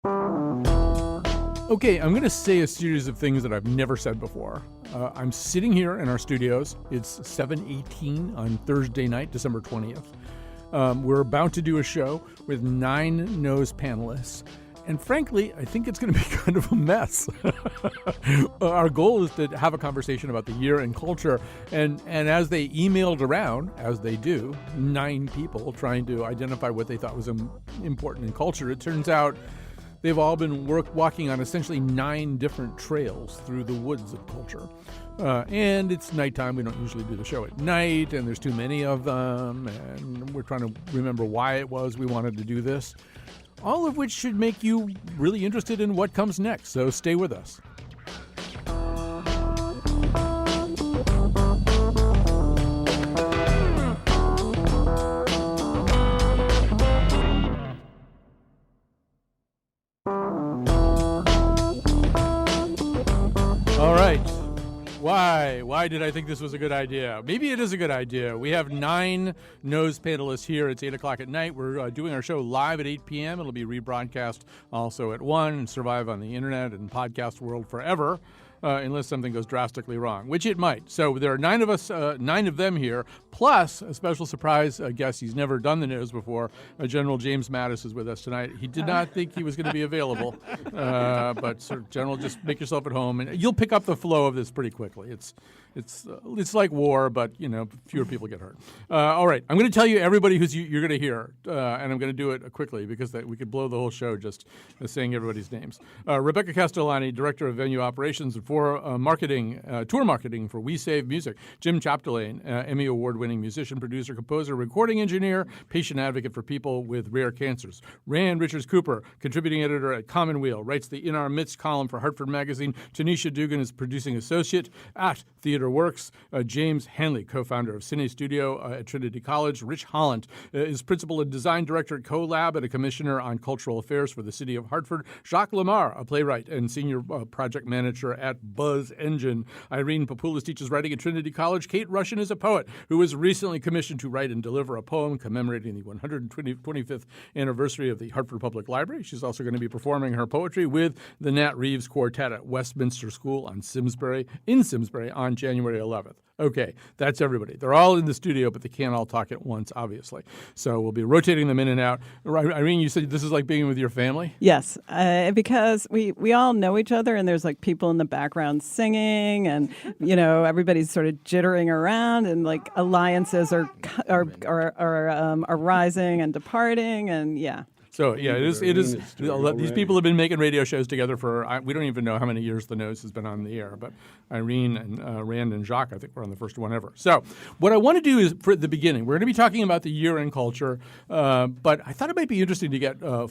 Okay, I'm going to say a series of things that I've never said before. I'm sitting here in our studios. It's 7:18 on Thursday night, December 20th. We're about to do a show with 9 Nose panelists. And frankly, I think it's going to be kind of a mess. Our goal is to have a conversation about the year in culture. And as they emailed around, as they do, 9 people trying to identify what they thought was important in culture, it turns out they've all been walking on essentially 9 different trails through the woods of culture. And it's nighttime. We don't usually do the show at night, and there's too many of them. And we're trying to remember why it was we wanted to do this. All of which should make you really interested in what comes next. So stay with us. All right. Why did I think this was a good idea? Maybe it is a good idea. We have 9 Nose panelists here. It's 8 o'clock at night. We're doing our show live at 8 p.m. It'll be rebroadcast also at 1 and survive on the internet and podcast world forever. Unless something goes drastically wrong, which it might. So there are 9 of us, 9 of them here, plus a special surprise guest. He's never done the Nose before. General James Mattis is with us tonight. He did not think he was going to be available, but sort of, General, just make yourself at home, and you'll pick up the flow of this pretty quickly. It's like war, but fewer people get hurt. All right, I'm going to tell you everybody you're going to hear, and I'm going to do it quickly because we could blow the whole show just saying everybody's names. Rebecca Castellani, Director of Venue Operations for tour marketing for We Save Music. Jim Chapdelaine, Emmy Award-winning musician, producer, composer, recording engineer, patient advocate for people with rare cancers. Rand Richards Cooper, contributing editor at Commonweal, writes the In Our Midst column for Hartford Magazine. Tanisha Dugan is producing associate at Theater Works. James Hanley, co-founder of Cine Studio at Trinity College. Rich Holland is principal and design director at CoLab and a commissioner on cultural affairs for the city of Hartford. Jacques Lamar, a playwright and senior project manager at Buzz Engine. Irene Papoulis teaches writing at Trinity College. Kate Rushin is a poet who was recently commissioned to write and deliver a poem commemorating the 125th anniversary of the Hartford Public Library. She's also going to be performing her poetry with the Nat Reeves Quartet at Westminster School in Simsbury on January 11th. Okay, that's everybody. They're all in the studio, but they can't all talk at once, obviously. So we'll be rotating them in and out. Irene, you said this is like being with your family? Yes, because we all know each other, and there's like people in the background singing, and everybody's sort of jittering around, and like alliances are rising and departing, and yeah. So, yeah, it is. These people have been making radio shows together for, we don't even know how many years the Nose has been on the air, but Irene and Rand and Jacques, I think, were on the first one ever. So what I want to do is, for the beginning, we're going to be talking about the year in culture, but I thought it might be interesting to get the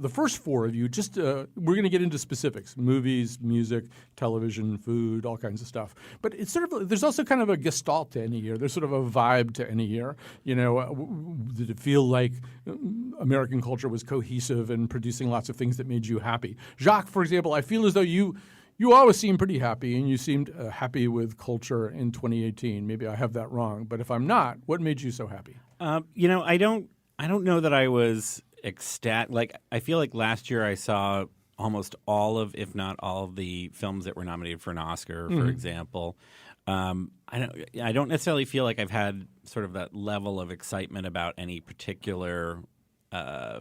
first 4 of you, we're going to get into specifics, movies, music, television, food, all kinds of stuff. But it's sort of, there's also kind of a gestalt to any year. There's sort of a vibe to any year. Did it feel like American culture was cohesive and producing lots of things that made you happy? Jacques, for example, I feel as though you always seem pretty happy, and you seemed happy with culture in 2018. Maybe I have that wrong, but if I'm not, what made you so happy? I don't know that I was ecstatic. Like, I feel like last year I saw almost all of, if not all of the films that were nominated for an Oscar, for example. I don't necessarily feel like I've had sort of that level of excitement about any particular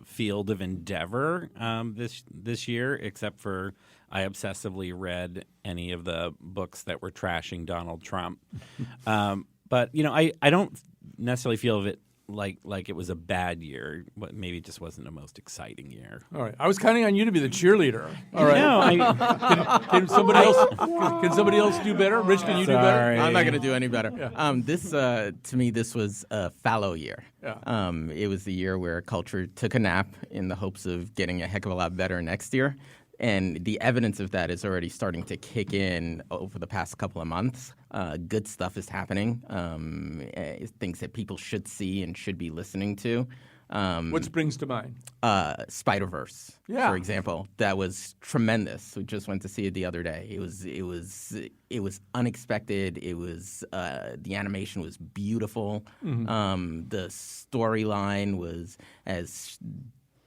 field of endeavor this year, except for I obsessively read any of the books that were trashing Donald Trump. But I don't necessarily feel of it like it was a bad year, but maybe it just wasn't the most exciting year. All right, I was counting on you to be the cheerleader. All right, can somebody else do better? Rich, can you do better? I'm not going to do any better. Yeah. To me, this was a fallow year. Yeah. It was the year where culture took a nap in the hopes of getting a heck of a lot better next year. And the evidence of that is already starting to kick in over the past couple of months. Good stuff is happening, things that people should see and should be listening to. What springs to mind? Spider-Verse, for example. That was tremendous. We just went to see it the other day. It was unexpected. It was the animation was beautiful. The storyline was as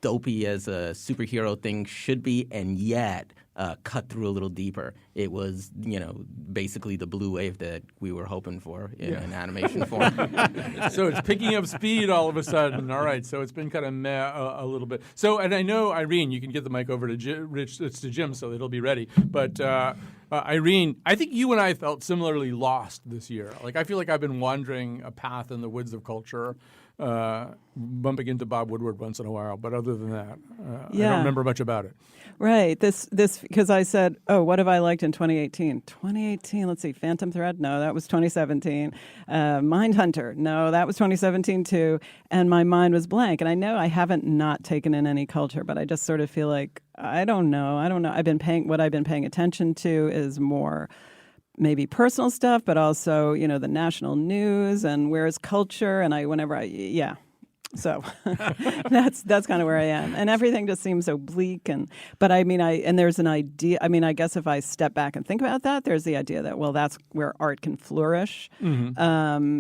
dopey as a superhero thing should be, and yet cut through a little deeper. It was, basically the blue wave that we were hoping for in an animation form. So it's picking up speed all of a sudden. All right, so it's been kind of meh a little bit. So, and I know, Irene, you can get the mic over to Rich. It's to Jim, so it'll be ready. But Irene, I think you and I felt similarly lost this year. Like, I feel like I've been wandering a path in the woods of culture, bumping into Bob Woodward once in a while. But other than that, I don't remember much about it. Right. This because I said, oh, what have I liked in 2018? 2018, let's see, Phantom Thread? No, that was 2017. Mindhunter? No, that was 2017 too. And my mind was blank. And I know I haven't not taken in any culture, but I just sort of feel like, I don't know. I've been paying attention to is more maybe personal stuff, but also, the national news and where's culture. And So that's kind of where I am, and everything just seems so bleak. But there's an idea. I guess if I step back and think about that, there's the idea that that's where art can flourish. Mm-hmm.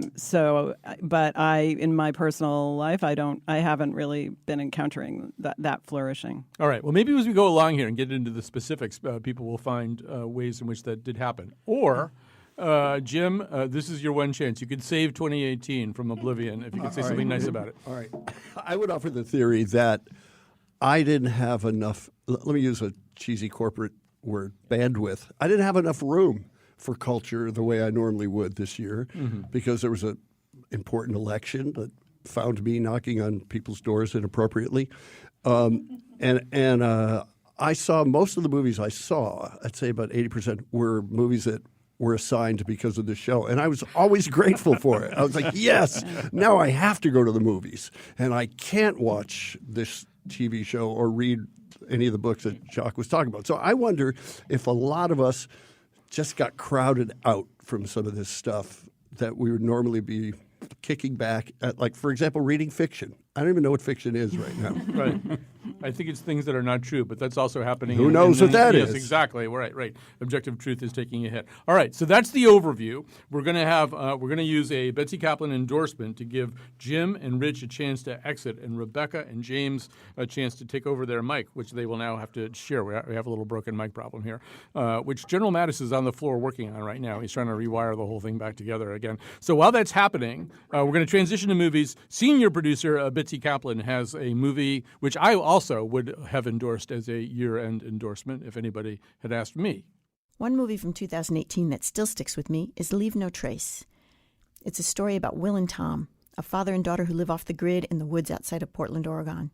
But in my personal life, I haven't really been encountering that flourishing. All right. Well, maybe as we go along here and get into the specifics, people will find ways in which that did happen. Or Jim, this is your one chance. You could save 2018 from oblivion if you could say something nice about it. All right. I would offer the theory that I didn't have enough, let me use a cheesy corporate word, bandwidth. I didn't have enough room for culture the way I normally would this year because there was an important election that found me knocking on people's doors inappropriately. And I saw most of the movies I saw, I'd say about 80% were movies that were assigned because of the show. And I was always grateful for it. I was like, yes, now I have to go to the movies. And I can't watch this TV show or read any of the books that Jacques was talking about. So I wonder if a lot of us just got crowded out from some of this stuff that we would normally be kicking back at, like, for example, reading fiction. I don't even know what fiction is right now. Right. I think it's things that are not true, but that's also happening. Who knows what that is? Yes, exactly. Right. Objective truth is taking a hit. All right, so that's the overview. We're going to use a Betsy Kaplan endorsement to give Jim and Rich a chance to exit, and Rebecca and James a chance to take over their mic, which they will now have to share. We have a little broken mic problem here, which General Mattis is on the floor working on right now. He's trying to rewire the whole thing back together again. So while that's happening, we're going to transition to movies. Senior producer Betsy Kaplan has a movie which I also would have endorsed as a year-end endorsement if anybody had asked me. One movie from 2018 that still sticks with me is Leave No Trace. It's a story about Will and Tom, a father and daughter who live off the grid in the woods outside of Portland, Oregon.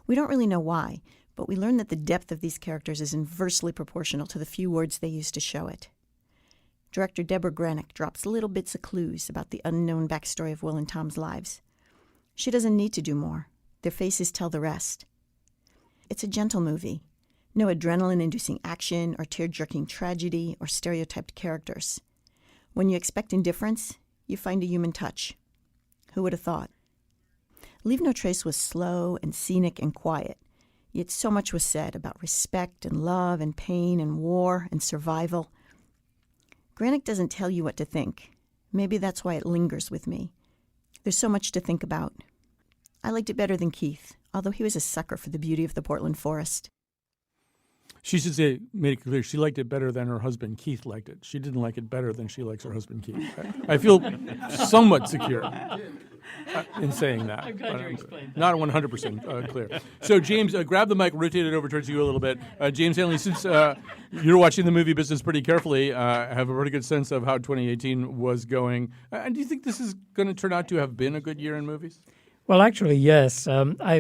We don't really know why, but we learn that the depth of these characters is inversely proportional to the few words they use to show it. Director Deborah Granick drops little bits of clues about the unknown backstory of Will and Tom's lives. She doesn't need to do more. Their faces tell the rest. It's a gentle movie. No adrenaline-inducing action or tear-jerking tragedy or stereotyped characters. When you expect indifference, you find a human touch. Who would have thought? Leave No Trace was slow and scenic and quiet, yet so much was said about respect and love and pain and war and survival. Granick doesn't tell you what to think. Maybe that's why it lingers with me. There's so much to think about. I liked it better than Keith, although he was a sucker for the beauty of the Portland forest. She should say, made it clear, she liked it better than her husband Keith liked it. She didn't like it better than she likes her husband Keith. I feel somewhat secure in saying that. I'm glad you explained that. Not 100% clear. So, James, grab the mic, rotate it over towards you a little bit. James Hanley, since you're watching the movie business pretty carefully, have a pretty good sense of how 2018 was going. And do you think this is going to turn out to have been a good year in movies? Well, actually, yes.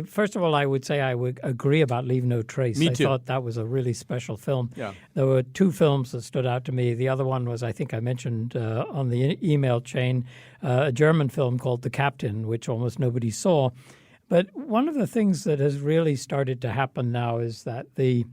First of all, I would say I would agree about Leave No Trace. Me too. I thought that was a really special film. Yeah. There were two films that stood out to me. The other one was, I think I mentioned on the email chain, a German film called The Captain, which almost nobody saw. But one of the things that has really started to happen now is that the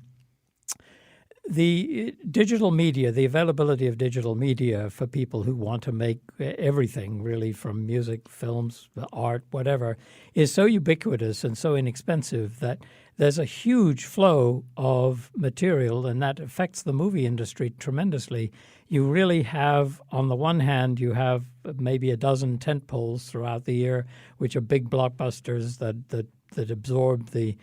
digital media, the availability of digital media for people who want to make everything, really, from music, films, art, whatever, is so ubiquitous and so inexpensive that there's a huge flow of material, and that affects the movie industry tremendously. You really have, on the one hand, you have maybe a dozen tentpoles throughout the year, which are big blockbusters that that absorbed the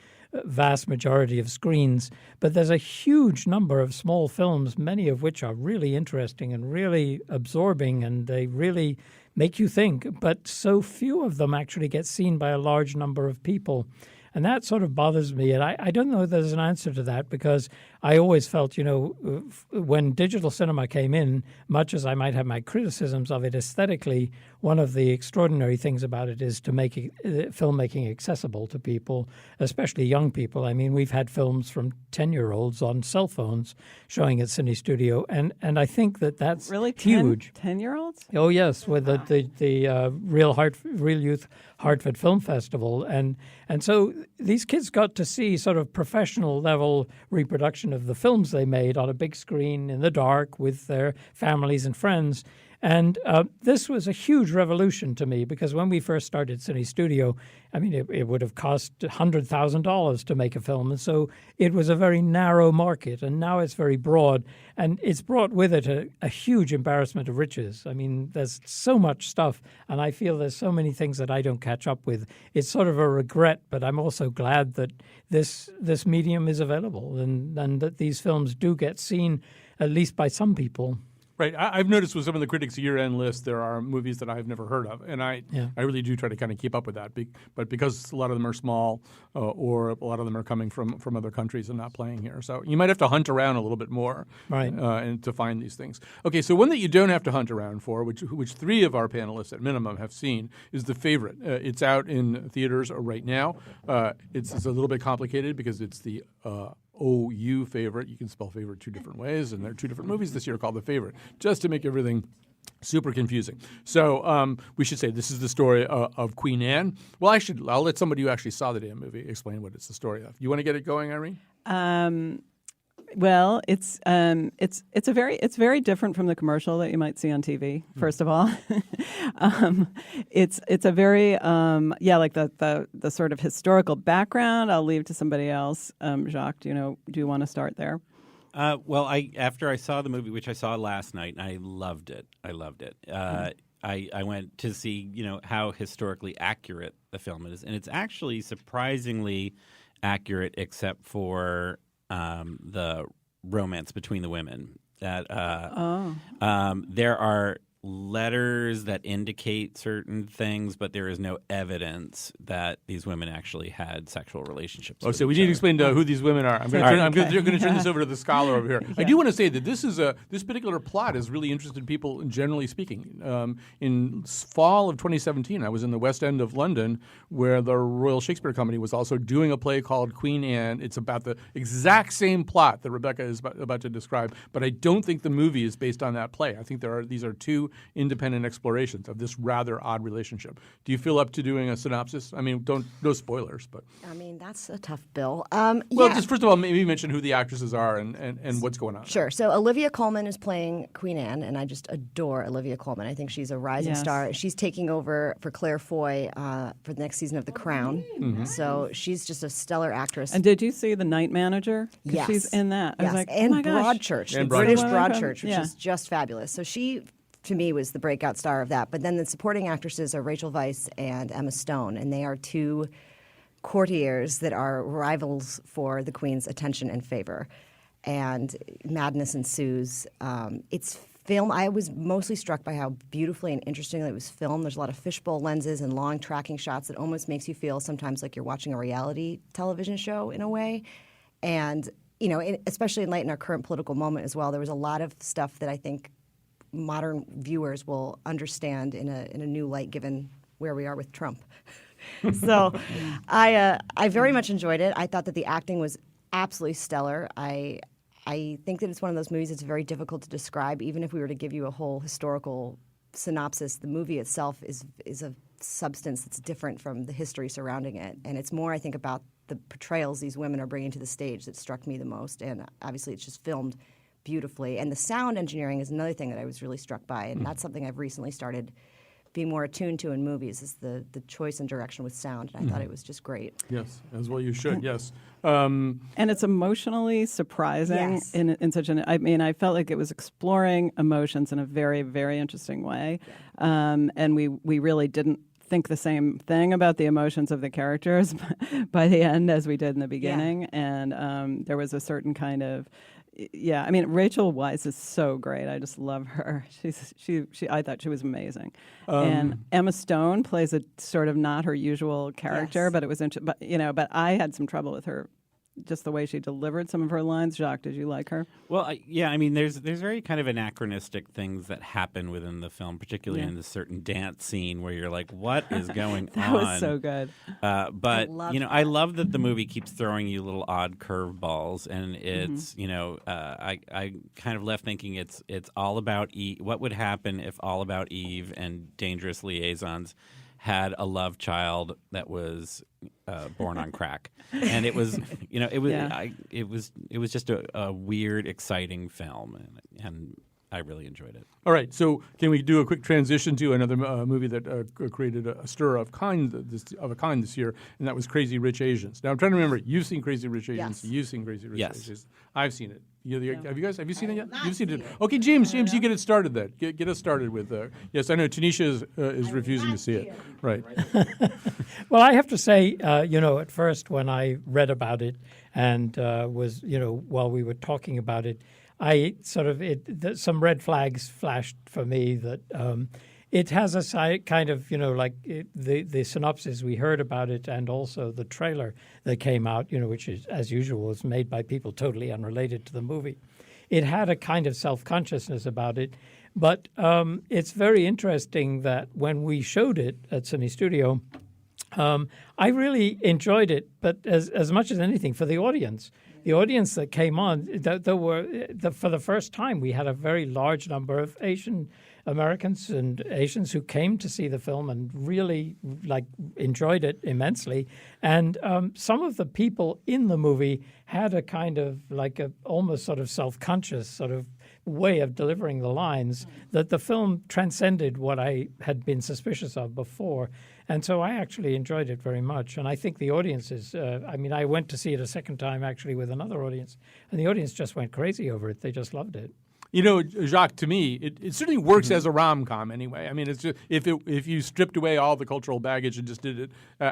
vast majority of screens. But there's a huge number of small films, many of which are really interesting and really absorbing, and they really make you think. But so few of them actually get seen by a large number of people. And that sort of bothers me. And I don't know if there's an answer to that, because I always felt, when digital cinema came in, much as I might have my criticisms of it aesthetically, one of the extraordinary things about it is to make filmmaking accessible to people, especially young people. I mean, we've had films from 10-year-olds on cell phones showing at Cine Studio, and I think that's really huge. 10-year-olds? Oh, yes, with the Real Youth Hartford Film Festival. And so these kids got to see sort of professional level reproduction of the films they made on a big screen in the dark with their families and friends. And this was a huge revolution to me, because when we first started Cine Studio, I mean, it would have cost $100,000 to make a film. And so it was a very narrow market, and now it's very broad. And it's brought with it a huge embarrassment of riches. I mean, there's so much stuff, and I feel there's so many things that I don't catch up with. It's sort of a regret, but I'm also glad that this medium is available and that these films do get seen, at least by some people. Right. I've noticed with some of the critics' year-end list, there are movies that I've never heard of, and I really do try to kind of keep up with that. But because a lot of them are small, or a lot of them are coming from other countries and not playing here, so you might have to hunt around a little bit more, right, and to find these things. Okay, so one that you don't have to hunt around for, which three of our panelists at minimum have seen, is The Favorite. It's out in theaters right now. It's a little bit complicated because it's the OU Favorite. You can spell favorite two different ways, and there are two different movies this year called The Favorite, just to make everything super confusing. So we should say this is the story of Queen Anne. Well, I'll let somebody who actually saw the damn movie explain what it's the story of. You want to get it going, Irene? Well, it's very different from the commercial that you might see on TV. First of all, it's a very like the sort of historical background. I'll leave to somebody else. Jacques, do you want to start there? Well, after I saw the movie, which I saw last night, and I loved it. I went to see how historically accurate the film is, and it's actually surprisingly accurate, except for the romance between the women. That there are letters that indicate certain things, but there is no evidence that these women actually had sexual relationships. So we need to explain who these women are. I'm going to turn this over to the scholar over here. I do want to say that this particular plot has really interested people, generally speaking. In fall of 2017, I was in the West End of London, where the Royal Shakespeare Company was also doing a play called Queen Anne. It's about the exact same plot that Rebecca is about to describe, but I don't think the movie is based on that play. I think these are two independent explorations of this rather odd relationship. Do you feel up to doing a synopsis? I mean, no spoilers, but I mean, that's a tough bill. Just first of all, maybe mention who the actresses are and what's going on. Sure. So Olivia Colman is playing Queen Anne, and I just adore Olivia Colman. I think she's a rising star. She's taking over for Claire Foy for the next season of The Crown. Mm-hmm. So she's just a stellar actress. And did you see The Night Manager? Yes. She's in that. I was like, and oh my gosh. Broadchurch, and the British Broadchurch, which is just fabulous. So she, to me, was the breakout star of that. But then the supporting actresses are Rachel Weisz and Emma Stone, and they are two courtiers that are rivals for the Queen's attention and favor. And madness ensues. It's film. I was mostly struck by how beautifully and interestingly it was filmed. There's a lot of fishbowl lenses and long tracking shots that almost makes you feel sometimes like you're watching a reality television show in a way. And, especially in light in our current political moment as well, there was a lot of stuff that I think modern viewers will understand in a new light given where we are with Trump. So I very much enjoyed it. I thought that the acting was absolutely stellar. I think that it's one of those movies that's very difficult to describe. Even if we were to give you a whole historical synopsis, the movie itself is a substance that's different from the history surrounding it. And it's more, I think, about the portrayals these women are bringing to the stage that struck me the most. And obviously it's just filmed beautifully. And the sound engineering is another thing that I was really struck by. And that's something I've recently started being more attuned to in movies, is the choice and direction with sound. And I thought it was just great. Yes, as well you should, yes. And it's emotionally surprising in such an, I felt like it was exploring emotions in a very, very interesting way. And we really didn't think the same thing about the emotions of the characters by the end as we did in the beginning. And there was a certain kind of, I mean, Rachel Weisz is so great. I just love her. She I thought she was amazing. And Emma Stone plays a sort of not her usual character, but it was but I had some trouble with her. Just the way she delivered some of her lines. Jacques, did you like her? Well, I mean, there's very kind of anachronistic things that happen within the film, particularly in the certain dance scene where you're like, what is going on? That was so good. But, I love that the movie keeps throwing you little odd curveballs, and it's, I kind of left thinking it's all about Eve. What would happen if All About Eve and Dangerous Liaisons had a love child that was born on crack, and it was, it was just a weird, exciting film, and I really enjoyed it. All right, so can we do a quick transition to another movie that created a stir of a kind this year, and that was Crazy Rich Asians. Now I'm trying to remember. You've seen Crazy Rich Asians. Yes. You've seen Crazy Rich Yes. Asians. I've seen it. Have you guys? Have you seen it yet? You've seen it. Okay, James, you get it started then. Get us started with. Yes, I know Tanisha is refusing to see it. Right. Well, I have to say, at first when I read about it and was, while we were talking about it, I sort of some red flags flashed for me that it has a kind of, the synopsis we heard about it, and also the trailer that came out, which is, as usual, is made by people totally unrelated to the movie. It had a kind of self-consciousness about it, but it's very interesting that when we showed it at Cine Studio, I really enjoyed it, but as much as anything for the audience. The audience that came on, for the first time, we had a very large number of Asian Americans and Asians who came to see the film and really enjoyed it immensely. And some of the people in the movie had a kind of almost sort of self-conscious sort of way of delivering the lines that the film transcended what I had been suspicious of before. And so I actually enjoyed it very much. And I think the audience is, I went to see it a second time actually with another audience, and the audience just went crazy over it. They just loved it. Jacques, to me, it certainly works as a rom-com anyway. I mean, it's just if you stripped away all the cultural baggage and just did it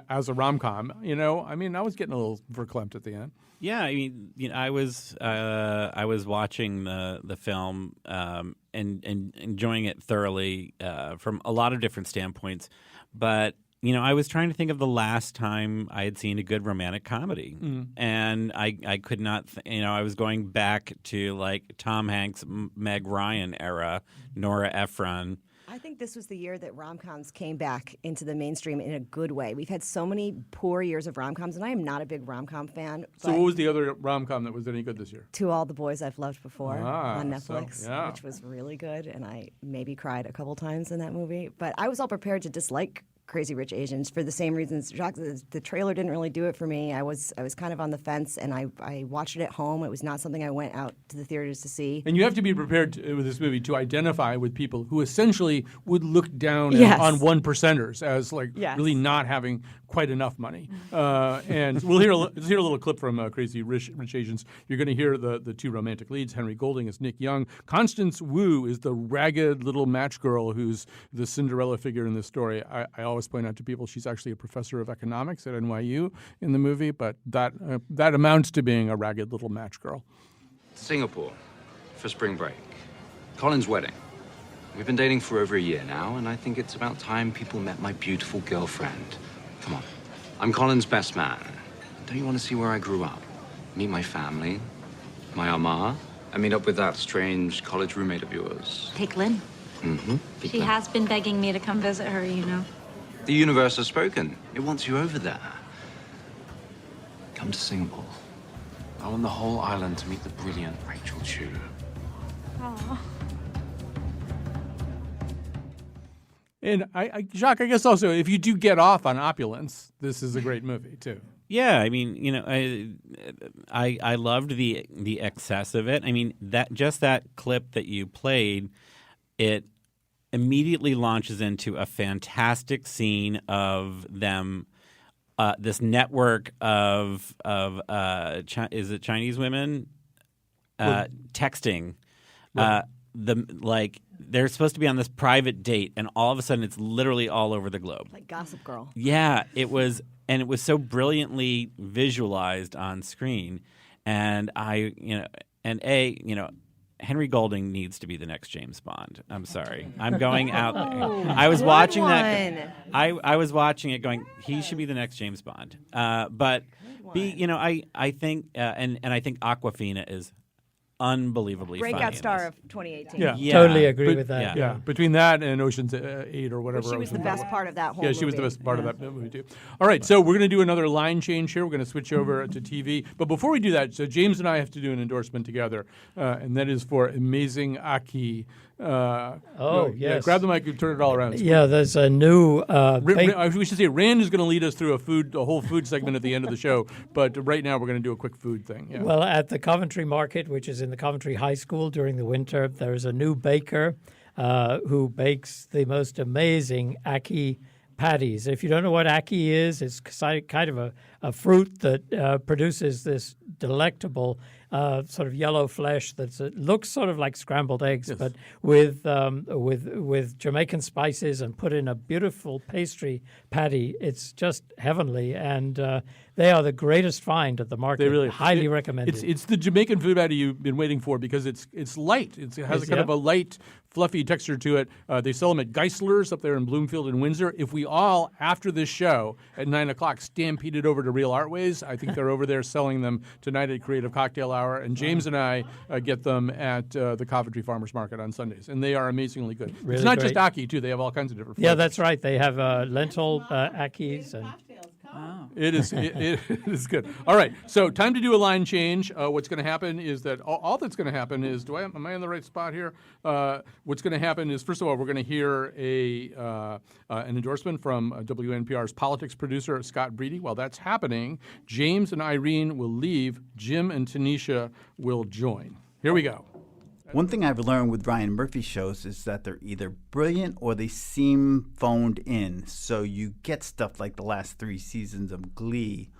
as a rom-com, I was getting a little verklempt at the end. Yeah, I mean, I was watching the film and enjoying it thoroughly from a lot of different standpoints, but I was trying to think of the last time I had seen a good romantic comedy, and I could not. I was going back to Tom Hanks, Meg Ryan era, Nora Ephron. I think this was the year that rom-coms came back into the mainstream in a good way. We've had so many poor years of rom-coms, and I am not a big rom-com fan. So what was the other rom-com that was any good this year? To All the Boys I've Loved Before on Netflix, so, which was really good, and I maybe cried a couple times in that movie. But I was all prepared to dislike Crazy Rich Asians for the same reasons. Jacques, the trailer didn't really do it for me. I was kind of on the fence, and I watched it at home. It was not something I went out to the theaters to see. And you have to be prepared with this movie to identify with people who essentially would look down on one percenters as really not having quite enough money. And we'll hear a little clip from Crazy Rich Asians. You're going to hear the two romantic leads. Henry Golding is Nick Young. Constance Wu is the ragged little match girl who's the Cinderella figure in this story. I always point out to people she's actually a professor of economics at NYU in the movie, but that amounts to being a ragged little match girl. Singapore for spring break. Colin's wedding. We've been dating for over a year now, and I think it's about time people met my beautiful girlfriend. Come on. I'm Colin's best man. Don't you want to see where I grew up? Meet my family, my Ama, and meet up with that strange college roommate of yours. Take Lynn. Mm-hmm. She has been begging me to come visit her, The universe has spoken. It wants you over there. Come to Singapore. I want the whole island to meet the brilliant Rachel Chu. Aww. And Jacques, I guess also, if you do get off on opulence, this is a great movie too. Yeah, I mean, I loved the excess of it. I mean, that clip that you played, it immediately launches into a fantastic scene of them, this network of is it Chinese women texting, they're supposed to be on this private date, and all of a sudden it's literally all over the globe. Like Gossip Girl. Yeah, it was, and it was so brilliantly visualized on screen. And Henry Golding needs to be the next James Bond. I'm sorry. I'm going out there. I was watching that. I was watching it going, he should be the next James Bond. But I think and I think Awkwafina is unbelievably Breakout funny star of 2018. Yeah. Totally agree with that. Yeah, between that and Ocean's 8 or whatever. She was the best part of that whole Yeah, she was the movie. best part of that movie, too. All right, so we're going to do another line change here. We're going to switch over to TV. But before we do that, so James and I have to do an endorsement together, and that is for Amazing Aki. Yes. Grab the mic and turn it all around. Yeah, there's a new. We should say Rand is going to lead us through a whole food segment at the end of the show. But right now we're going to do a quick food thing. Yeah. Well, at the Coventry Market, which is in the Coventry High School during the winter, there's a new baker who bakes the most amazing ackee patties. If you don't know what ackee is, it's kind of a fruit that produces this delectable sort of yellow flesh that looks sort of like scrambled eggs, Yes. but with Jamaican spices and put in a beautiful pastry patty. It's just heavenly, and they are the greatest find at the market. They really highly recommended. It's the Jamaican food patty you've been waiting for because it's light. It has a kind of a light, fluffy texture to it. They sell them at Geisler's up there in Bloomfield and Windsor. If we all, after this show at 9 o'clock, stampeded over to Real Artways, I think they're over there selling them tonight at Creative Cocktail Hour. And James and I get them at the Coventry Farmers Market on Sundays. And they are amazingly good. Really it's not great. just ackee, too. They have all kinds of different Yeah, flavors. that's right. They have lentil ackees and. It is good. All right, so time to do a line change. What's going to happen is that all that's going to happen is, am I in the right spot here? What's going to happen is, first of all, we're going to hear an endorsement from WNPR's politics producer, Scott Breedy. While that's happening, James and Irene will leave. Jim and Tanisha will join. Here we go. One thing I've learned with Ryan Murphy shows is that they're either brilliant or they seem phoned in. So you get stuff like the last 3 seasons of Glee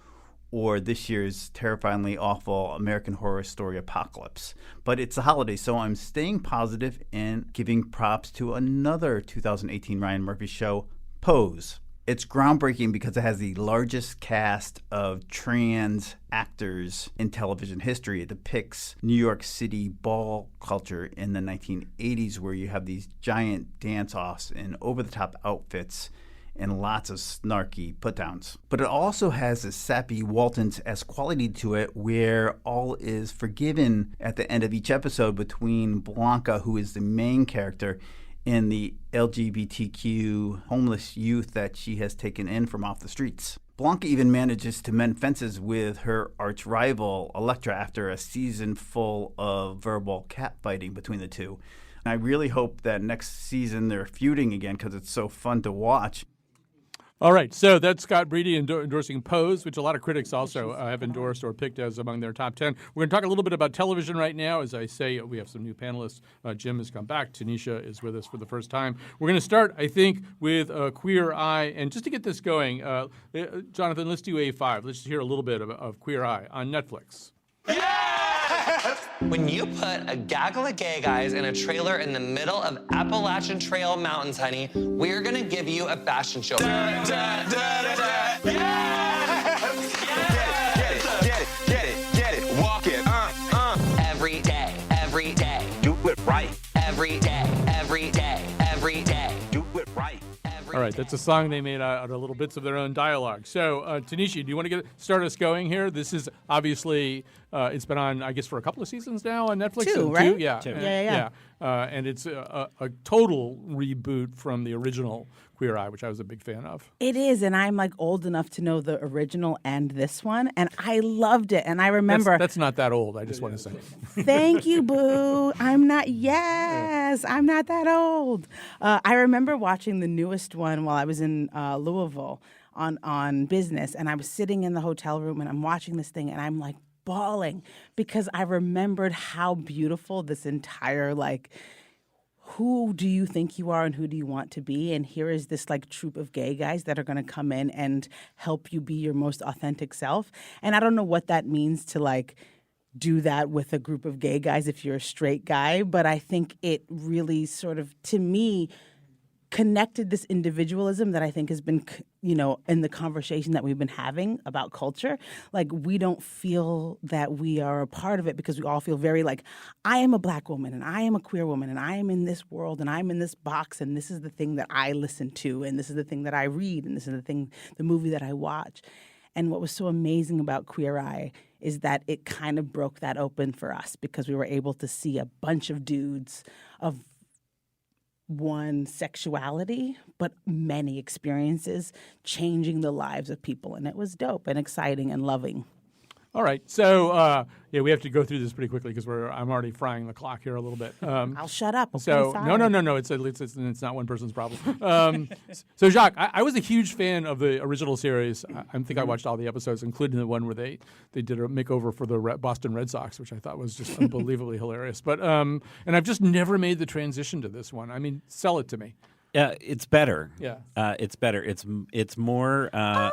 or this year's terrifyingly awful American Horror Story Apocalypse. But it's a holiday, so I'm staying positive and giving props to another 2018 Ryan Murphy show, Pose. It's groundbreaking because it has the largest cast of trans actors in television history. It depicts New York City ball culture in the 1980s, where you have these giant dance-offs in over-the-top outfits and lots of snarky put-downs. But it also has a sappy Waltons-esque quality to it, where all is forgiven at the end of each episode between Blanca, who is the main character, and the LGBTQ homeless youth that she has taken in from off the streets. Blanca even manages to mend fences with her arch rival, Elektra, after a season full of verbal catfighting between the two. And I really hope that next season they're feuding again because it's so fun to watch. All right, so that's Scott Breedy endorsing Pose, which a lot of critics also have endorsed or picked as among their top 10. We're going to talk a little bit about television right now. As I say, we have some new panelists. Jim has come back. Tanisha is with us for the first time. We're going to start, I think, with Queer Eye. And just to get this going, Jonathan, let's do A5. Let's just hear a little bit of Queer Eye on Netflix. When you put a gaggle of gay guys in a trailer in the middle of Appalachian Trail mountains, honey, we're gonna give you a fashion show. Get it, walk it, every day, do it right. Every day, do it right. All right, that's a song they made out of little bits of their own dialogue. So, Tanisha, do you want to start us going here? This is obviously, it's been on, I guess, for a couple of seasons now on Netflix. 2, right? Yeah. Two. Yeah. And it's a total reboot from the original Queer Eye, which I was a big fan of. It is, and I'm like old enough to know the original and this one, and I loved it. And I remember That's not that old, I just want to say. Thank you, Boo. I'm not that old. I remember watching the newest one while I was in Louisville on business, and I was sitting in the hotel room and I'm watching this thing and I'm like bawling because I remembered how beautiful this entire who do you think you are and who do you want to be? And here is this troupe of gay guys that are going to come in and help you be your most authentic self. And I don't know what that means to do that with a group of gay guys if you're a straight guy, but I think it really sort of, to me, connected this individualism that I think has been, in the conversation that we've been having about culture. Like, we don't feel that we are a part of it because we all feel very like, I am a Black woman and I am a queer woman and I am in this world and I'm in this box and this is the thing that I listen to and this is the thing that I read and this is the movie that I watch. And what was so amazing about Queer Eye is that it kind of broke that open for us because we were able to see a bunch of dudes of one sexuality, but many experiences changing the lives of people. And it was dope and exciting and loving. All right. So, we have to go through this pretty quickly because I'm already frying the clock here a little bit. I'll shut up. So, no. It's not one person's problem. So, Jacques, I was a huge fan of the original series. I think I watched all the episodes, including the one where they did a makeover for the Boston Red Sox, which I thought was just unbelievably hilarious. But and I've just never made the transition to this one. I mean, sell it to me. Yeah, it's better. Yeah, it's better. It's more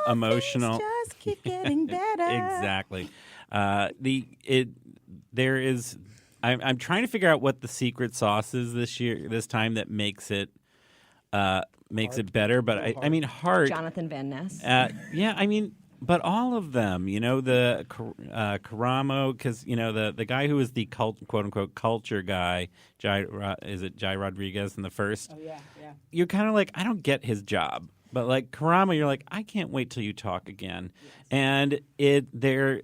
emotional. Just keep getting better. Exactly. I'm trying to figure out what the secret sauce is this time that makes it better. But I mean, Hart. Jonathan Van Ness. But all of them, the Karamo, because the guy who was the quote unquote culture guy, Jai Rodriguez in the first. Oh yeah. You're kind of like, I don't get his job, but like Karamo, you're like, I can't wait till you talk again, and they're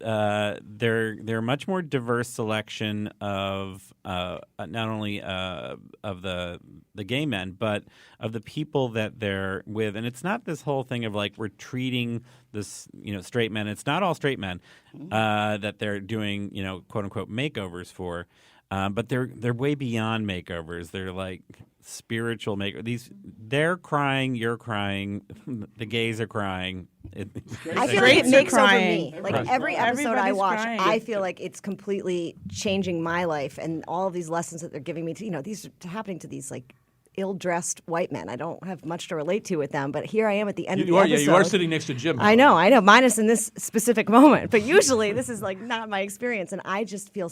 a much more diverse selection of not only of the gay men, but of the people that they're with. And it's not this whole thing of like we're treating this straight men. It's not all straight men that they're doing quote unquote makeovers for, but they're way beyond makeovers. They're like spiritual makeovers. They're crying, you're crying, the gays are crying. I feel like it makes over me. Like Right. every episode I Everybody's watch, crying. I feel like it's completely changing my life, and all of these lessons that they're giving me. These are happening to these like ill-dressed white men. I don't have much to relate to with them, but here I am at the end of the episode. Yeah, you are sitting next to Jim. I know, minus in this specific moment. But usually this is like not my experience, and I just feel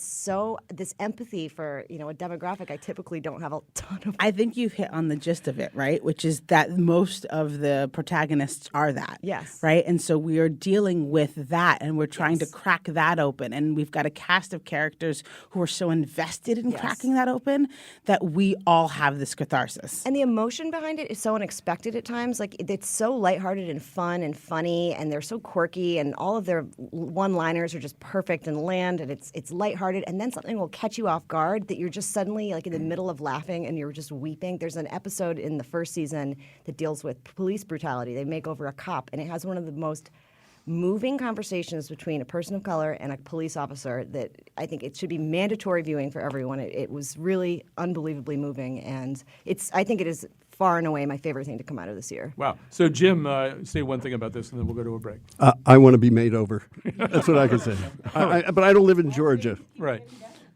this empathy for a demographic I typically don't have a ton of. I think you hit on the gist of it, right? Which is that most of the protagonists are that. Yes. Right? And so we are dealing with that and we're trying to crack that open. And we've got a cast of characters who are so invested in cracking that open that we all have this catharsis. And the emotion behind it is so unexpected at times. Like, it's so lighthearted and fun and funny, and they're so quirky, and all of their one-liners are just perfect and land, and it's lighthearted, and then something will catch you off guard that you're just suddenly like in the middle of laughing and you're just weeping. There's an episode in the first season that deals with police brutality. They make over a cop, and it has one of the most moving conversations between a person of color and a police officer that I think it should be mandatory viewing for everyone. It was really unbelievably moving, and I think it is far and away my favorite thing to come out of this year. Wow. So, Jim, say one thing about this, and then we'll go to a break. I want to be made over. That's what I can say. But I don't live in Georgia. Right.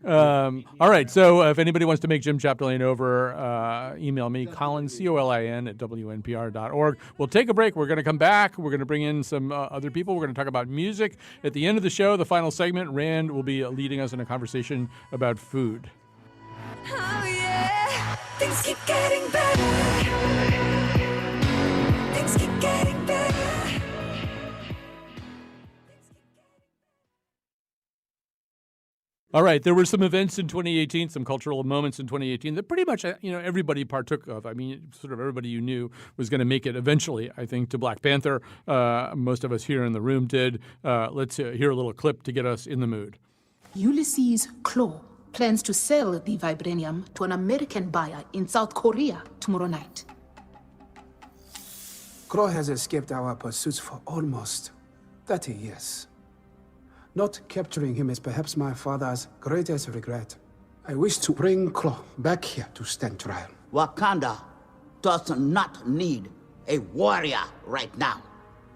All right. So if anybody wants to make Jim Chapdelaine over, email me, Colin, COLIN, at WNPR.org. We'll take a break. We're going to come back. We're going to bring in some other people. We're going to talk about music. At the end of the show, the final segment, Rand will be leading us in a conversation about food. Oh yeah, things keep getting better. Things keep getting better. All right, there were some events in 2018, some cultural moments in 2018 that pretty much everybody partook of. I mean, sort of everybody you knew was going to make it eventually, I think, to Black Panther. Most of us here in the room did. Let's hear a little clip to get us in the mood. Ulysses Claw plans to sell the vibranium to an American buyer in South Korea tomorrow night. Crow has escaped our pursuits for almost 30 years. Not capturing him is perhaps my father's greatest regret. I wish to bring Claw back here to stand trial. Wakanda does not need a warrior right now.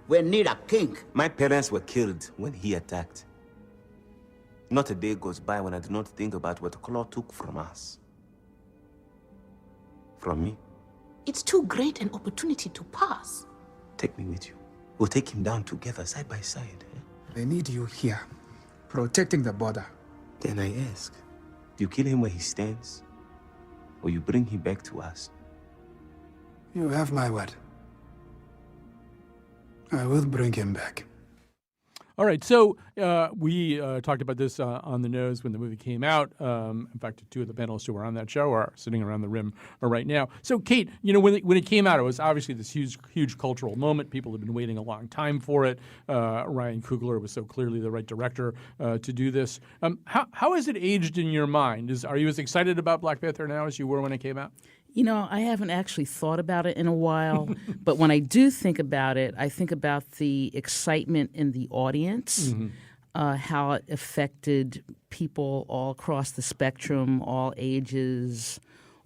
We need a king. My parents were killed when he attacked. Not a day goes by when I do not think about what Claw took from us. From me. It's too great an opportunity to pass. Take me with you. We'll take him down together, side by side. They need you here protecting the border. Then I ask, do you kill him where he stands? Or you bring him back to us? You have my word. I will bring him back. All right, so we talked about this on the nose when the movie came out. In fact, two of the panelists who were on that show are sitting around the rim right now. So, Kate, when it came out, it was obviously this huge cultural moment. People had been waiting a long time for it. Ryan Coogler was so clearly the right director to do this. How has it aged in your mind? Are you as excited about Black Panther now as you were when it came out? I haven't actually thought about it in a while, but when I do think about it, I think about the excitement in the audience, how it affected people all across the spectrum, all ages,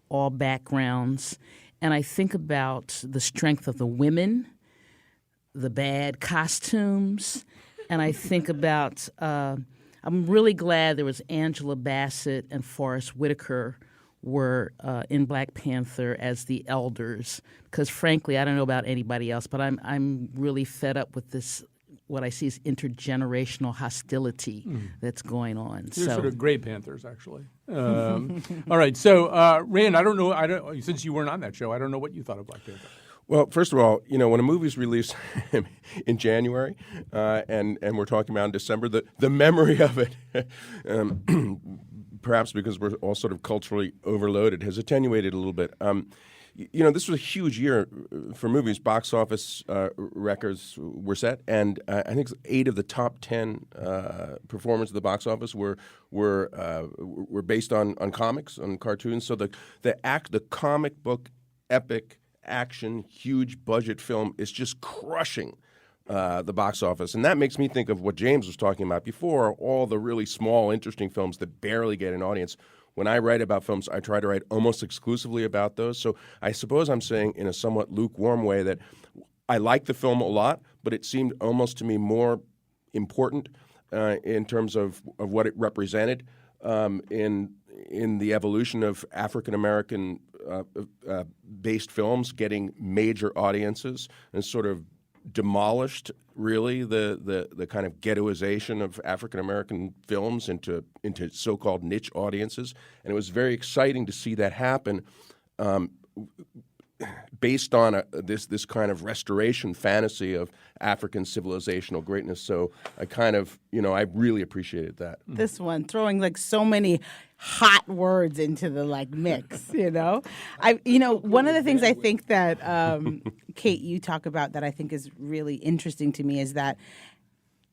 all backgrounds. And I think about the strength of the women, the bad costumes, and I think about I'm really glad there was Angela Bassett and Forrest Whitaker were in Black Panther as the elders, because frankly, I don't know about anybody else, but I'm really fed up with this. What I see is intergenerational hostility that's going on. They're sort of gray Panthers, actually. All right, so Rand, I don't know. Since you weren't on that show, I don't know what you thought of Black Panther. Well, first of all, when a movie's released in January and we're talking about in December, the memory of it. Perhaps because we're all sort of culturally overloaded, has attenuated a little bit. This was a huge year for movies. Box office records were set, and I think 8 of the top 10 performers of the box office were based on comics, on cartoons. So the comic book epic action huge budget film is just crushing the box office. And that makes me think of what James was talking about before, all the really small, interesting films that barely get an audience. When I write about films, I try to write almost exclusively about those. So I suppose I'm saying in a somewhat lukewarm way that I like the film a lot, but it seemed almost to me more important in terms of what it represented in the evolution of African-American based films getting major audiences and sort of demolished really the kind of ghettoization of African American films into so-called niche audiences, and it was very exciting to see that happen based on this kind of restoration fantasy of African civilizational greatness. So I kind of I really appreciated that. This one throwing so many hot words into the mix, one of the things I think that Kate, you talk about that I think is really interesting to me is that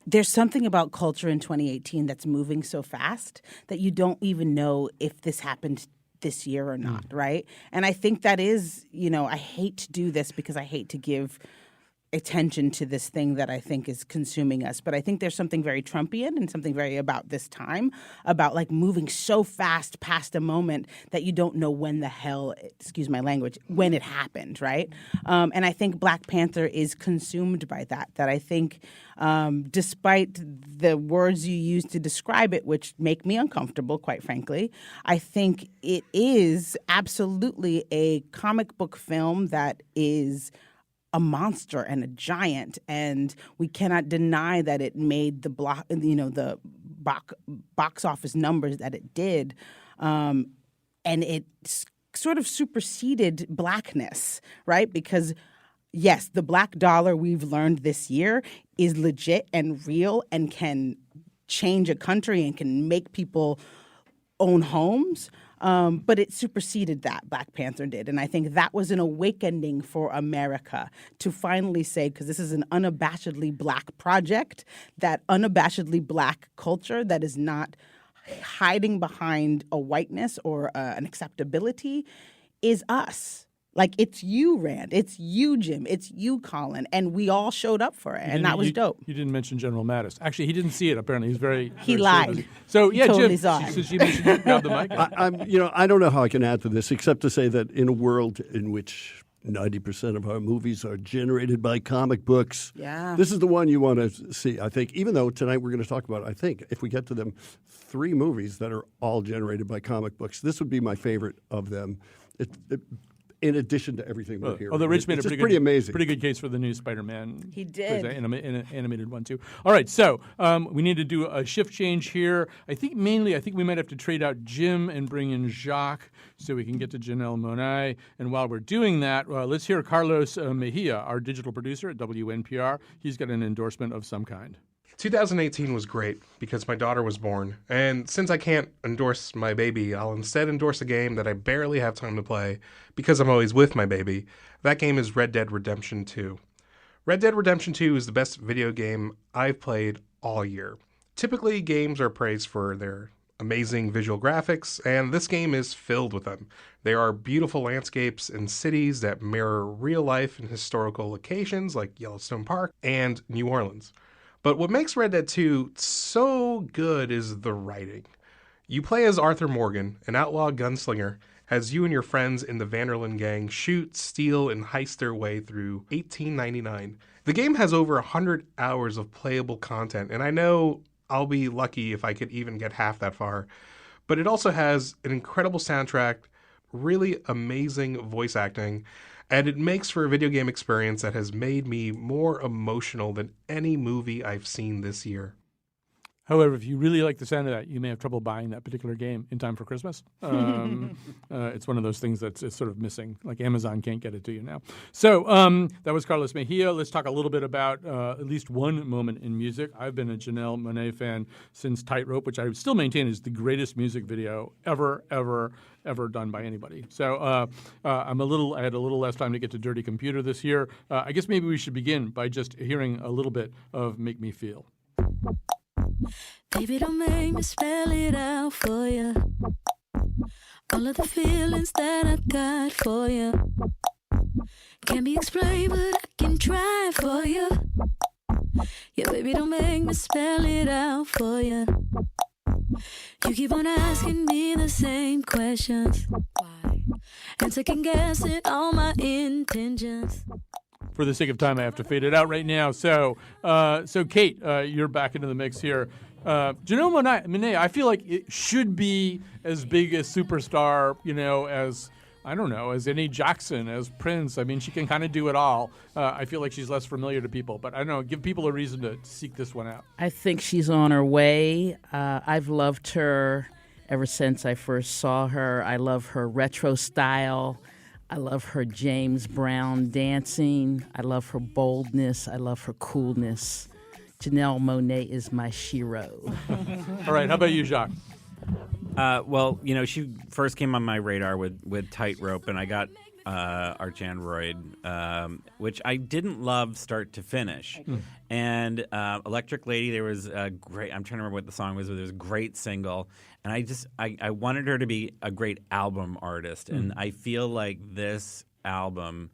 there's something about culture in 2018 that's moving so fast that you don't even know if this happened this year or not, right? And I think that is, I hate to do this because I hate to give attention to this thing that I think is consuming us. But I think there's something very Trumpian and something very about this time, about moving so fast past a moment that you don't know when the hell, excuse my language, when it happened, right? And I think Black Panther is consumed by that I think despite the words you use to describe it, which make me uncomfortable, quite frankly, I think it is absolutely a comic book film that is a monster and a giant, and we cannot deny that it made the box office numbers that it did, and it sort of superseded blackness, right? Because yes, the black dollar we've learned this year is legit and real and can change a country and can make people own homes. But it superseded that, Black Panther did. And I think that was an awakening for America to finally say, because this is an unabashedly black project, that unabashedly black culture that is not hiding behind a whiteness or an acceptability is us. It's you, Rand. It's you, Jim. It's you, Colin. And we all showed up for it, and that was dope. You didn't mention General Mattis. Actually, he didn't see it, apparently. He's very... He lied. So, yeah, totally Jim, since you mentioned you grab the mic. I don't know how I can add to this, except to say that in a world in which 90% of our movies are generated by comic books, this is the one you want to see, I think, even though tonight we're going to talk about, I think, if we get to them, 3 movies that are all generated by comic books. This would be my favorite of them. in addition to everything we're hearing. Although Rich made it's a pretty amazing. pretty good case for the new Spider-Man. He did. Animated one, too. All right, so we need to do a shift change here. I think we might have to trade out Jim and bring in Jacques so we can get to Janelle Monáe. And while we're doing that, let's hear Carlos Mejia, our digital producer at WNPR. He's got an endorsement of some kind. 2018 was great because my daughter was born, and since I can't endorse my baby, I'll instead endorse a game that I barely have time to play because I'm always with my baby. That game is Red Dead Redemption 2. Red Dead Redemption 2 is the best video game I've played all year. Typically, games are praised for their amazing visual graphics, and this game is filled with them. There are beautiful landscapes and cities that mirror real life and historical locations like Yellowstone Park and New Orleans. But what makes Red Dead 2 so good is the writing. You play as Arthur Morgan, an outlaw gunslinger, as you and your friends in the Vanderlyn gang shoot, steal, and heist their way through 1899. The game has over 100 hours of playable content, and I know I'll be lucky if I could even get half that far. But it also has an incredible soundtrack, really amazing voice acting, and it makes for a video game experience that has made me more emotional than any movie I've seen this year. However, if you really like the sound of that, you may have trouble buying that particular game in time for Christmas. It's one of those things that's sort of missing. Like Amazon can't get it to you now. So that was Carlos Mejia. Let's talk a little bit about at least one moment in music. I've been a Janelle Monáe fan since Tightrope, which I still maintain is the greatest music video ever done by anybody. So I had a little less time to get to Dirty Computer this year. I guess maybe we should begin by just hearing a little bit of Make Me Feel. Baby, don't make me spell it out for you. All of the feelings that I got for you can't be explained, but I can try for you. Yeah, baby, don't make me spell it out for you. You keep on asking me the same questions. Why? And second guessing all my intentions. For the sake of time, I have to fade it out right now. So Kate, you're back into the mix here. Janelle Monáe, I feel like it should be as big a superstar, as any Jackson, as Prince. I mean, she can kind of do it all. I feel like she's less familiar to people, but I don't know. Give people a reason to seek this one out. I think she's on her way. I've loved her ever since I first saw her. I love her retro style. I love her James Brown dancing. I love her boldness. I love her coolness. Janelle Monáe is my shero. All right, how about you, Jacques? Well, she first came on my radar with Tightrope, and I got Arch Android, which I didn't love start to finish. And Electric Lady, there was a great, I'm trying to remember what the song was, but there was a great single. And I wanted her to be a great album artist. And I feel like this album,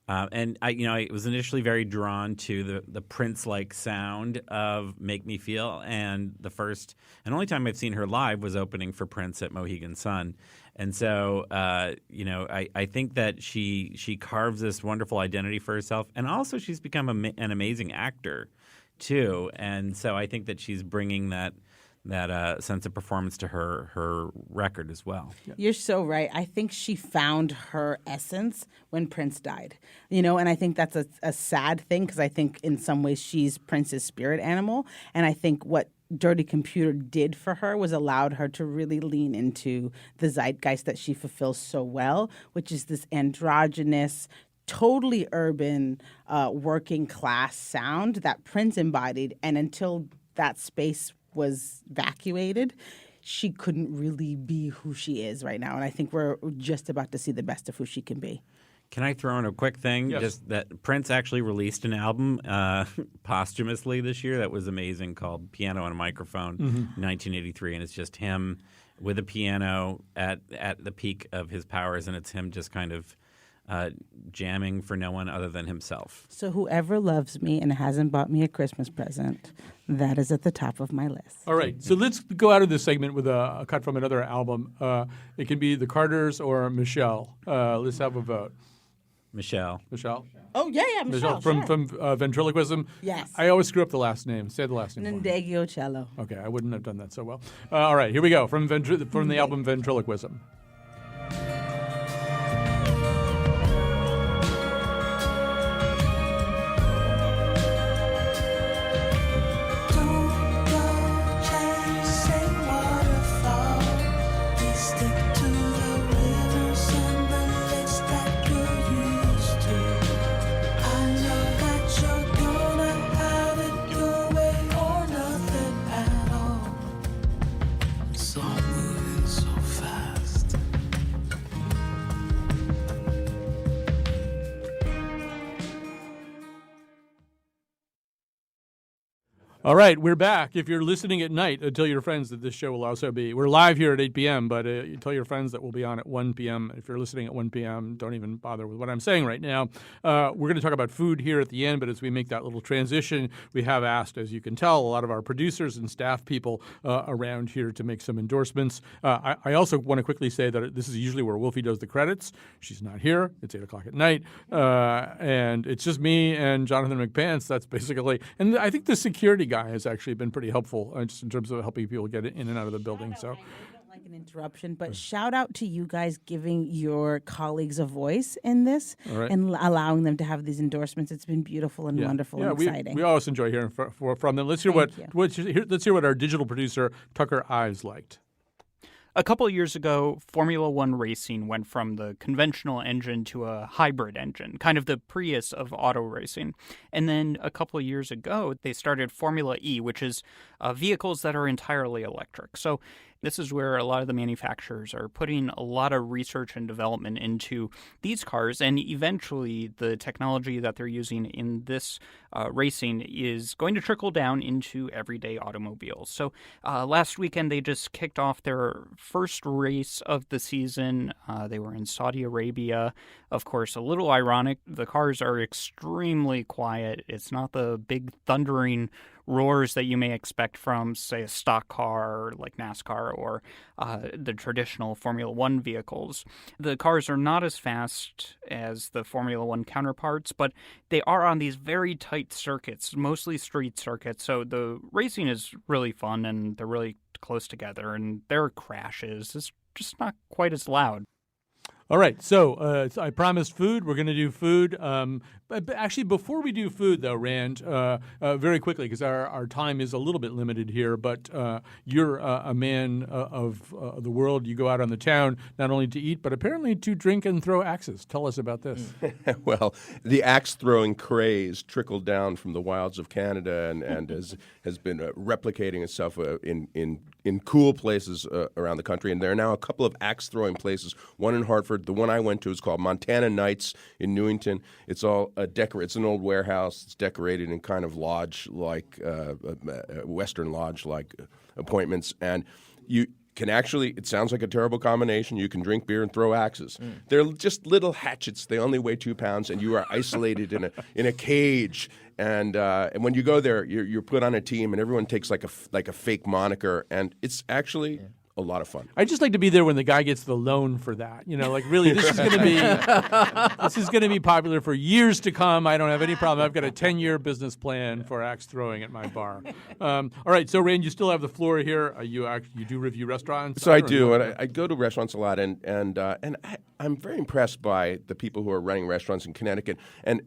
and I was initially very drawn to the Prince-like sound of Make Me Feel. And the first and only time I've seen her live was opening for Prince at Mohegan Sun. And so, I think that she carves this wonderful identity for herself. And also she's become an amazing actor, too. And so I think that she's bringing that sense of performance to her record as well. Yeah. You're so right. I think she found her essence when Prince died, and I think that's a sad thing because I think in some ways she's Prince's spirit animal. And I think what Dirty Computer did for her was allowed her to really lean into the zeitgeist that she fulfills so well, which is this androgynous, totally urban, working class sound that Prince embodied. And until that space was evacuated, she couldn't really be who she is right now. And I think we're just about to see the best of who she can be. Can I throw in a quick thing? Yes. Just that Prince actually released an album posthumously this year that was amazing called Piano and a Microphone, 1983. And it's just him with a piano at the peak of his powers. And it's him just kind of jamming for no one other than himself. So whoever loves me and hasn't bought me a Christmas present, that is at the top of my list. All right, so let's go out of this segment with a cut from another album. It can be the Carters or Michelle. Let's have a vote. Michelle. Oh, yeah, Michelle. From Ventriloquism. Yes. I always screw up the last name. Say the last name. Ndegio Cello. Okay, I wouldn't have done that so well. All right, here we go from the album Ventriloquism. All right, we're back. If you're listening at night, tell your friends that this show will also be. We're live here at 8 p.m., but you tell your friends that we'll be on at 1 p.m. If you're listening at 1 p.m., don't even bother with what I'm saying right now. We're going to talk about food here at the end, but as we make that little transition, we have asked, as you can tell, a lot of our producers and staff people around here to make some endorsements. I also want to quickly say that this is usually where Wolfie does the credits. She's not here. It's 8 o'clock at night. And it's just me and Jonathan McPants. That's basically – and I think the security guy has actually been pretty helpful just in terms of helping people get in and out of the building. So, like an interruption, but shout out to you guys giving your colleagues a voice in this and allowing them to have these endorsements. It's been beautiful and wonderful and exciting. We always enjoy hearing from them. Let's hear let's hear what our digital producer Tucker Ives liked. A couple of years ago, Formula One racing went from the conventional engine to a hybrid engine, kind of the Prius of auto racing. And then a couple of years ago, they started Formula E, which is vehicles that are entirely electric. So this is where a lot of the manufacturers are putting a lot of research and development into these cars, and eventually the technology that they're using in this racing is going to trickle down into everyday automobiles. So last weekend they just kicked off their first race of the season. They were in Saudi Arabia. Of course, a little ironic, the cars are extremely quiet. It's not the big thundering roars that you may expect from, say, a stock car like NASCAR or the traditional Formula One vehicles. The cars are not as fast as the Formula One counterparts, but they are on these very tight circuits, mostly street circuits. So the racing is really fun and they're really close together, and their crashes is just not quite as loud. All right, so I promised food. We're going to do food. But actually, before we do food, though, Rand, very quickly, because our time is a little bit limited here, but you're a man of the world. You go out on the town not only to eat, but apparently to drink and throw axes. Tell us about this. Well, the axe-throwing craze trickled down from the wilds of Canada and has been replicating itself in cool places around the country. And there are now a couple of axe-throwing places, one in Hartford. The one I went to is called Montana Nights in Newington. It's all it's an old warehouse. It's decorated in kind of lodge-like, Western lodge-like appointments. And you can actually, it sounds like a terrible combination. You can drink beer and throw axes. They're just little hatchets. They only weigh 2 pounds, and you are isolated in a cage. And when you go there, you're put on a team, and everyone takes like a fake moniker, and it's actually a lot of fun. I'd just like to be there when the guy gets the loan for that. You know, like really, this is going to be popular for years to come. I don't have any problem. I've got a 10-year business plan for axe throwing at my bar. All right, so Rand, you still have the floor here. You do review restaurants. So I do, and I go to restaurants a lot, and I'm very impressed by the people who are running restaurants in Connecticut. And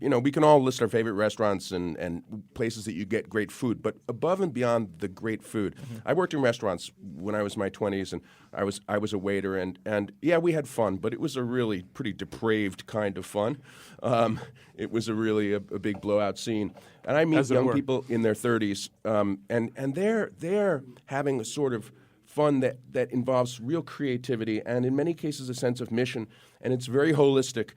you know, we can all list our favorite restaurants and places that you get great food, but above and beyond the great food, I worked in restaurants when I was in my 20s, and I was a waiter, and yeah, we had fun, but it was a really pretty depraved kind of fun. It was a big blowout scene, and I meet young people in their 30s, and they're having a sort of fun that involves real creativity and in many cases a sense of mission, and it's very holistic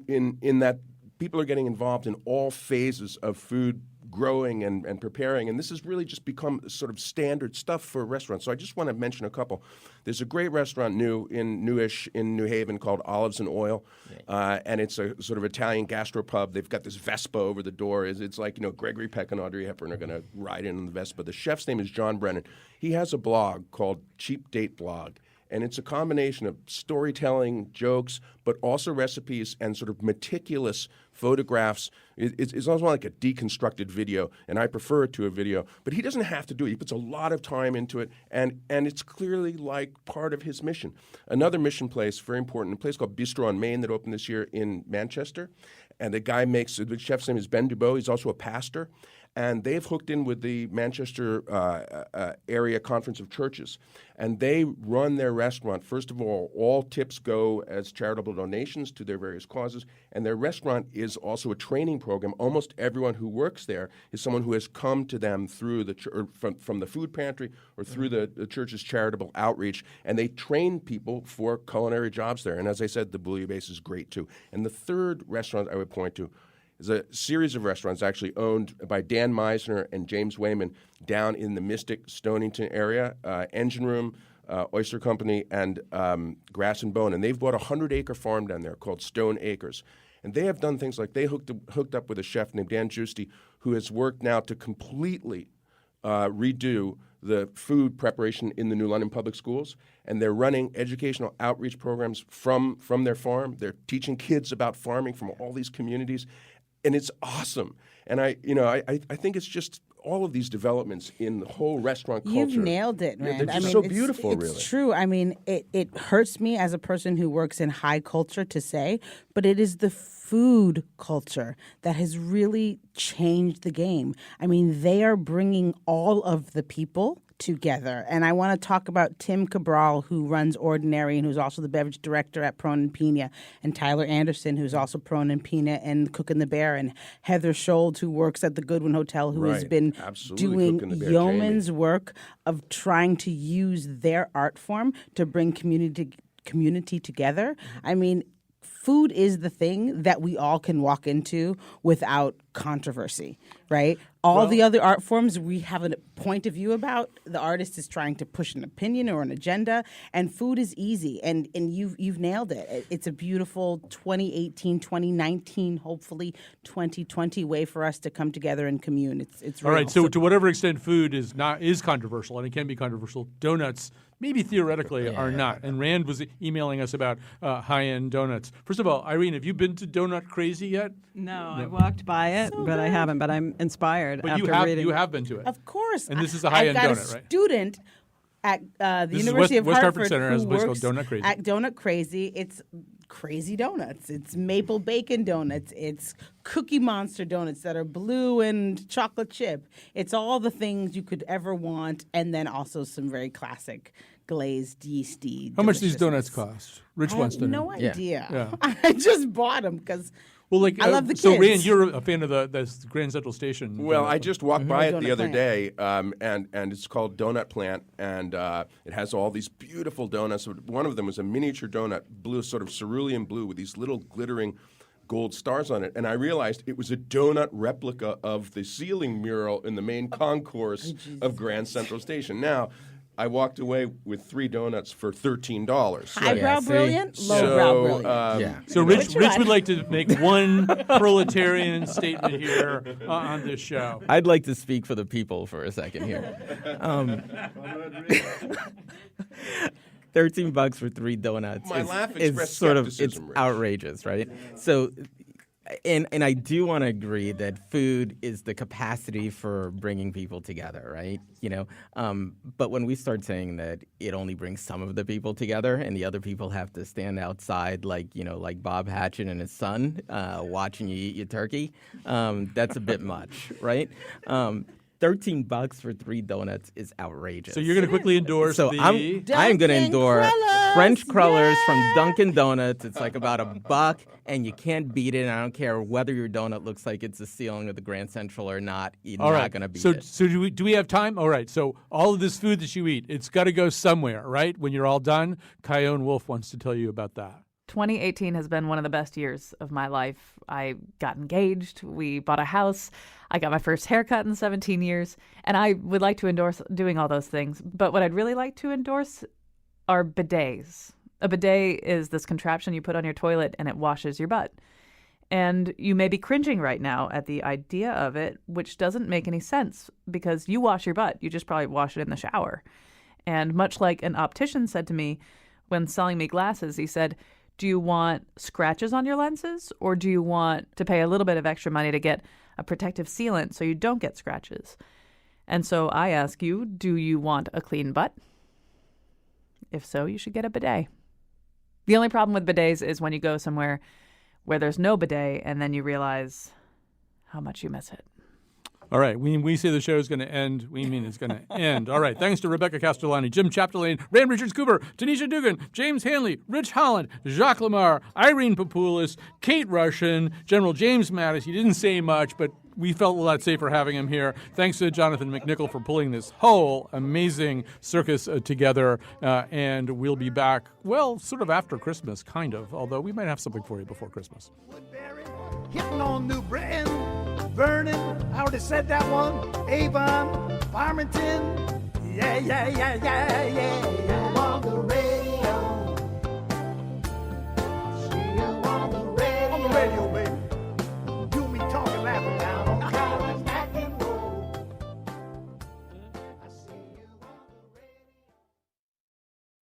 in that people are getting involved in all phases of food growing and preparing, and this has really just become sort of standard stuff for restaurants. So I just want to mention a couple. There's a great restaurant newish in New Haven called Olives and Oil, and it's a sort of Italian gastropub. They've got this Vespa over the door. It's like, you know, Gregory Peck and Audrey Hepburn are going to ride in on the Vespa. The chef's name is John Brennan. He has a blog called Cheap Date Blog. And it's a combination of storytelling, jokes, but also recipes and sort of meticulous photographs. It's almost like a deconstructed video, and I prefer it to a video. But he doesn't have to do it. He puts a lot of time into it, and it's clearly like part of his mission. Another mission place, very important, a place called Bistro on Main that opened this year in Manchester. And the chef's name is Ben Dubois. He's also a pastor. And they've hooked in with the Manchester Area Conference of Churches. And they run their restaurant. First of all tips go as charitable donations to their various causes. And their restaurant is also a training program. Almost everyone who works there is someone who has come to them through from the food pantry or through the church's charitable outreach. And they train people for culinary jobs there. And as I said, the bouillabaisse is great too. And the third restaurant I would point to, is a series of restaurants actually owned by Dan Meisner and James Wayman down in the Mystic, Stonington area, Engine Room, Oyster Company, and Grass and Bone. And they've bought a 100-acre farm down there called Stone Acres. And they have done things like they hooked up with a chef named Dan Giusti, who has worked now to completely redo the food preparation in the New London Public Schools, and they're running educational outreach programs from their farm. They're teaching kids about farming from all these communities, and it's awesome. And I think it's just all of these developments in the whole restaurant culture. You've nailed it, man. Yeah, they're just so beautiful, it's really. true. I mean, it hurts me as a person who works in high culture to say, but it is the food culture that has really changed the game. I mean, they are bringing all of the people together. And I want to talk about Tim Cabral, who runs Ordinary and who's also the beverage director at Prone and Pina, and Tyler Anderson, who's also Prone and Pina and Cook and the Bear, and Heather Scholz, who works at the Goodwin Hotel, who has been doing yeoman's work of trying to use their art form to bring community together. I mean, food is the thing that we all can walk into without controversy, right? All the other art forms we have a point of view about. The artist is trying to push an opinion or an agenda, and food is easy. And you've nailed it. It's a beautiful 2018, 2019, hopefully 2020 way for us to come together and commune. It's all real. right. So to whatever extent food is controversial, and it can be controversial, donuts maybe theoretically are not. And Rand was emailing us about high-end donuts. First of all, Irene, have you been to Donut Crazy yet? No, I walked by it, but I haven't. But I'm inspired But after reading. you have been to it. Of course. And this is a high-end I've got donut, a right? student at the This is University of West Hartford Hartford Center has a who place called works Donut Crazy. at Donut Crazy. It's crazy donuts. It's maple bacon donuts. It's Cookie Monster donuts that are blue and chocolate chip. It's all the things you could ever want, and then also some very classic glazed yeasty. How much these donuts cost? Rich I wants have to know. no idea. Yeah. I just bought them because I love the kids. So, Rand, you're a fan of the Grand Central Station. Well, I just walked by it Donut the other Plant. day, and it's called Donut Plant, and it has all these beautiful donuts. One of them was a miniature donut, blue, sort of cerulean blue, with these little glittering gold stars on it. And I realized it was a donut replica of the ceiling mural in the main concourse of Grand Central Station. Now, I walked away with 3 donuts for $13. Highbrow brilliant, lowbrow brilliant. So Rich would like to make one proletarian statement here on this show. I'd like to speak for the people for a second here. $13 for 3 donuts My laugh is expressed sort of skepticism, Rich. outrageous, right? So, and I do want to agree that food is the capacity for bringing people together, right? But when we start saying that it only brings some of the people together, and the other people have to stand outside, like Bob Hatchet and his son, watching you eat your turkey, that's a bit much, right? $13 for 3 donuts is outrageous. So you're going to quickly endorse So the... I'm going to endorse French crullers from Dunkin' Donuts. It's like about $1, and you can't beat it. And I don't care whether your donut looks like it's the ceiling of the Grand Central or not. You're not going to beat it. So do we have time? All right. So all of this food that you eat, it's got to go somewhere, right? When you're all done, Kyone Wolf wants to tell you about that. 2018 has been one of the best years of my life. I got engaged. We bought a house. I got my first haircut in 17 years. And I would like to endorse doing all those things. But what I'd really like to endorse are bidets. A bidet is this contraption you put on your toilet and it washes your butt. And you may be cringing right now at the idea of it, which doesn't make any sense because you wash your butt. You just probably wash it in the shower. And much like an optician said to me when selling me glasses, he said, do you want scratches on your lenses or do you want to pay a little bit of extra money to get a protective sealant so you don't get scratches? And so I ask you, do you want a clean butt? If so, you should get a bidet. The only problem with bidets is when you go somewhere where there's no bidet and then you realize how much you miss it. All right. When we say the show is going to end, we mean it's going to end. All right. Thanks to Rebecca Castellani, Jim Chapdelaine, Rand Richards Cooper, Tanisha Dugan, James Hanley, Rich Holland, Jacques Lamar, Irene Papoulis, Kate Russian, General James Mattis. He didn't say much, but we felt a lot safer having him here. Thanks to Jonathan McNichol for pulling this whole amazing circus together. And we'll be back, well, sort of after Christmas, kind of, although we might have something for you before Christmas. Woodbury. hitting on New Britain, Vernon, I already said that one, Avon, Farmington, yeah, yeah, yeah, yeah, yeah, yeah.